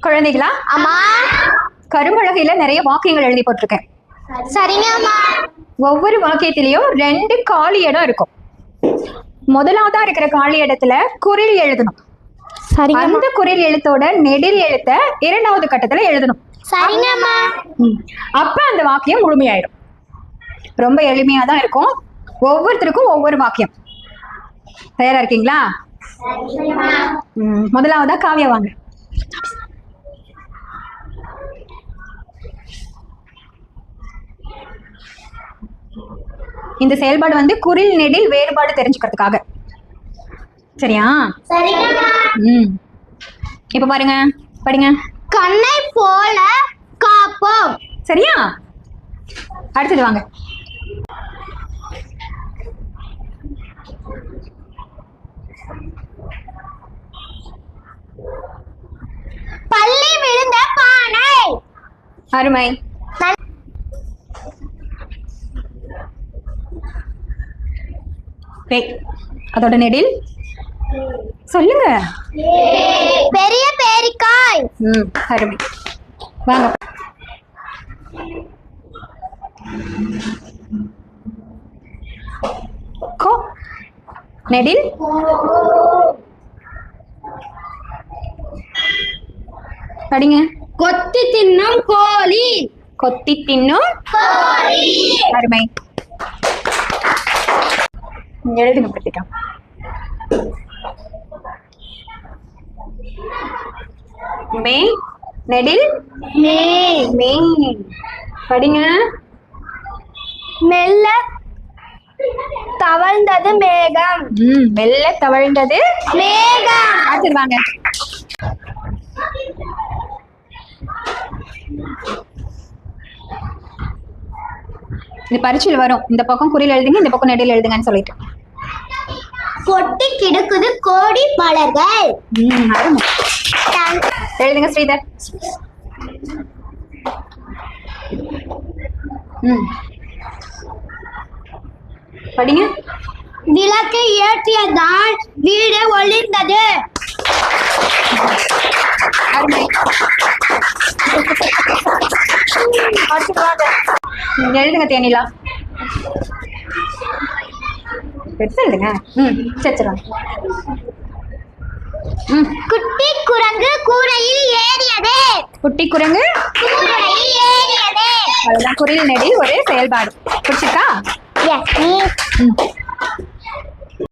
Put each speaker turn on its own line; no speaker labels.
குழந்தைகளா?
அம்மா.
கரும்பலகையில நிறைய வாக்கியங்கள் எழுதி போட்டிருக்கேன்.
சரிங்க அம்மா.
ஒவ்வொரு வாக்கியத்திலயும் 2 காலி இடம் இருக்கும். முதலாவதா இருக்கிற காலி இடத்துல குறில் எழுதணும். அந்த குறில் எழுத்தோட நெடில் எழுத்த 2வது கட்டத்துல எழுதணும்.
சரிங்க அம்மா.
அப்ப அந்த வாக்கியம் முழுமையாயிடும். ரொம்ப எளிமையா தான் இருக்கும். ஒவ்வொருத்தருக்கும் ஒவ்வொரு வாக்கியம். தயாரா இருக்கீங்களா? முதலாவதா காவியா வாங்க. இந்த செயல்பாடு வந்து குறில் நெடில் வேறுபாடு தெரிஞ்சுக்கிறதுக்காக. சரியா? இப்ப பாருங்க, படிங்க.
கண்ணை போல காப்போம்.
சரியா? அடுத்தது வாங்க.
பள்ளி விழுந்த பானை.
அருமை. அதோட நெடில் சொல்லுங்க.
பெரிய பேரிக்காய்.
அருமை. வாங்க. நெடில் படிங்க.
கொத்தி தின்னும் கோழி.
கொத்தி தின்னும்
கோழி.
அருமை. எழுதுங்க பிரத்திகா. மே நெடில்
மே.
மே படிங்க.
மெல்ல தவழ்ந்தது மேகம்.
மெல்ல தவழ்ந்தது
மேகம்.
அடுத்து வாங்க. இந்த பரீட்சையில் வரும். இந்த பக்கம் குறில் எழுதுங்க, இந்த பக்கம் நெடில் எழுதுங்கன்னு சொல்லிட்டு.
கொட்டி கிடக்குது கோடி மலர்கள்.
எழுதுங்க ஸ்ரீதர். படிங்க.
விளக்கு ஏற்றியதால் வீடு ஒளிர்ந்தது.
எழுதுங்க தேனிலா. எழுதுங்க. சரி.
குட்டி குரங்கு கூரையில் ஏறியது.
குட்டி குரங்கு
கூரையில் ஏறியது.
அதுதான் குறில் நெடில் ஒரு செயல்பாடு. புரிச்சுக்கா?
Yes.